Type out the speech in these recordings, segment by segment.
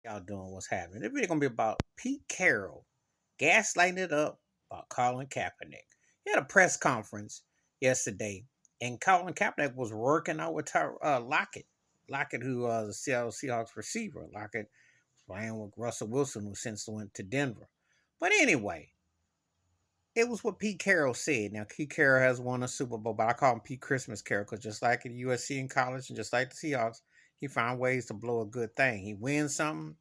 Y'all doing? What's happening? It's really gonna be about Pete Carroll gaslighting it up about Colin Kaepernick. He had a press conference yesterday, and Colin Kaepernick was working out with Lockett. Lockett, who the Seattle Seahawks receiver. Lockett was playing with Russell Wilson, who since went to Denver. But anyway, it was what Pete Carroll said. Now, Pete Carroll has won a Super Bowl, but I call him Pete Christmas Carroll because just like at USC in college and just like the Seahawks, he found ways to blow a good thing. He wins something,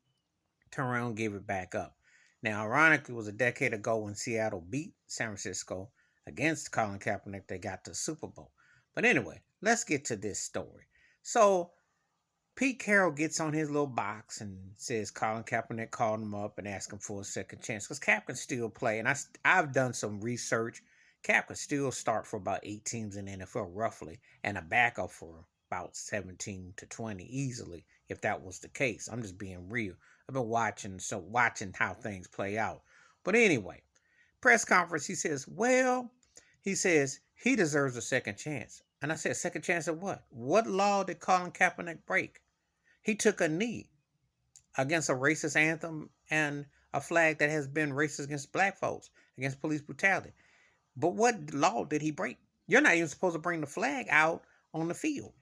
turn around and give it back up. Now, ironically, it was a decade ago when Seattle beat San Francisco against Colin Kaepernick. They got the Super Bowl. But anyway, let's get to this story. So Pete Carroll gets on his little box and says Colin Kaepernick called him up and asked him for a second chance because Cap can still play. And I've done some research. Cap can still start for about 8 teams in the NFL roughly, and a backup for about 17 to 20 easily if that was the case. I'm just being real. I've been watching how things play out. But anyway, press conference, he says he deserves a second chance. And I said, second chance at what? What law did Colin Kaepernick break? He took a knee against a racist anthem and a flag that has been racist against black folks, against police brutality. But what law did he break? You're not even supposed to bring the flag out on the field.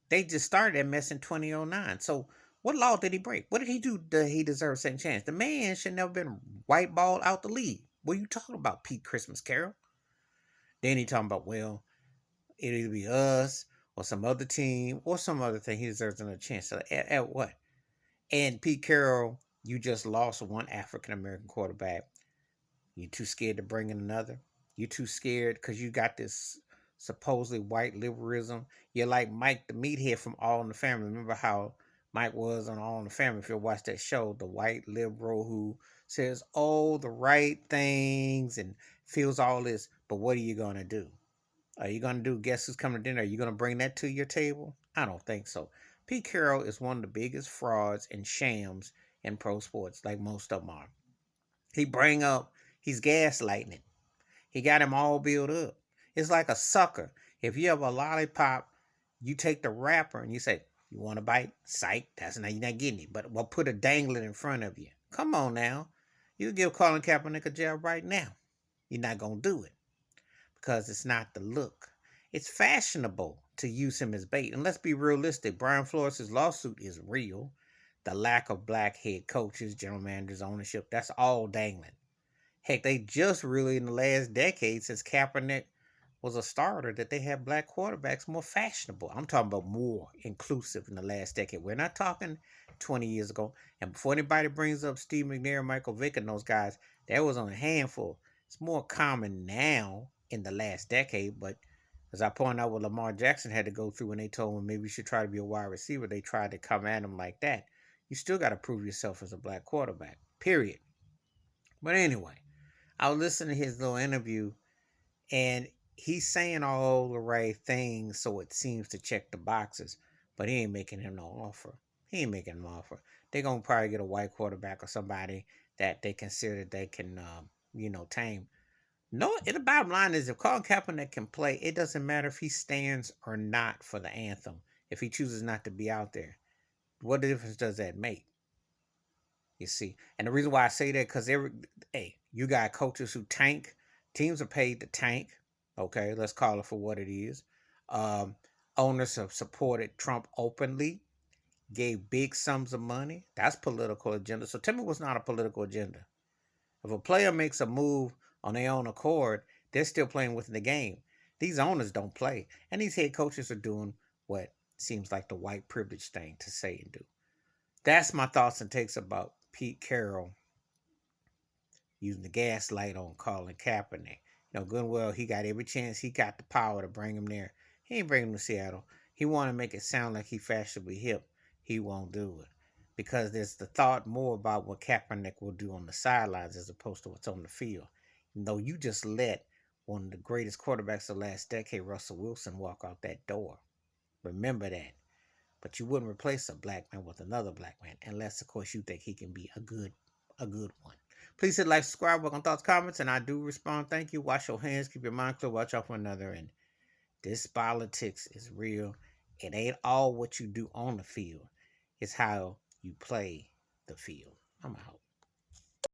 They just started that mess in 2009. So what law did he break? What did he do that he deserves a second chance? The man should never been whiteballed out the league. What are you talking about, Pete Christmas Carroll? Then he talking about, well, it'll either be us or some other team or some other thing. He deserves another chance. So at what? And Pete Carroll, you just lost one African American quarterback. You too scared to bring in another. You too scared because you got this supposedly white liberalism. You're like Mike the meathead from All in the Family. Remember how Mike was on All in the Family? If you watch that show, the white liberal who says all the right things and feels all this. But what are you gonna do? Are you gonna do guess who's coming to dinner? Are you gonna bring that to your table? I don't think so. Pete Carroll is one of the biggest frauds and shams in pro sports, like most of them are. He bring up he's gaslighting it. He got him all built up. It's like a sucker. If you have a lollipop, you take the wrapper and you say, "You want a bite? Psych, that's not you're not getting it." But we'll put a dangling in front of you. Come on now, you give Colin Kaepernick a job right now. You're not gonna do it because it's not the look. It's fashionable to use him as bait. And let's be realistic. Brian Flores' lawsuit is real. The lack of black head coaches, general managers, ownership, that's all dangling. Heck, they just really in the last decade since Kaepernick was a starter that they had black quarterbacks more fashionable. I'm talking about more inclusive in the last decade. We're not talking 20 years ago. And before anybody brings up Steve McNair, Michael Vick, and those guys, that was on a handful. It's more common now in the last decade, but as I pointed out, what Lamar Jackson had to go through when they told him maybe you should try to be a wide receiver, they tried to come at him like that. You still got to prove yourself as a black quarterback, period. But anyway, I was listening to his little interview, and he's saying all the right things, so it seems to check the boxes. But he ain't making him no offer. He ain't making him an offer. They're gonna probably get a white quarterback or somebody that they consider they can, tame. No, the bottom line is if Colin Kaepernick can play, it doesn't matter if he stands or not for the anthem. If he chooses not to be out there, what difference does that make? You see, and the reason why I say that because you got coaches who tank. Teams are paid to tank. Okay, let's call it for what it is. Um, Owners have supported Trump openly, gave big sums of money. That's political agenda. So tell me what's not a political agenda. If a player makes a move on their own accord, they're still playing within the game. These owners don't play, and these head coaches are doing what seems like the white privilege thing to say and do. That's my thoughts and takes about Pete Carroll using the gaslight on Colin Kaepernick. Good and well, he got every chance. He got the power to bring him there. He ain't bringing him to Seattle. He want to make it sound like he fashionably hip. He won't do it because there's the thought more about what Kaepernick will do on the sidelines as opposed to what's on the field. Though you just let one of the greatest quarterbacks of the last decade, Russell Wilson, walk out that door. Remember that. But you wouldn't replace a black man with another black man unless, of course, you think he can be a good one. Please hit like, subscribe, work on thoughts, comments, and I do respond. Thank you. Wash your hands, keep your mind clear, watch out for another. And this politics is real. It ain't all what you do on the field. It's how you play the field. I'm out.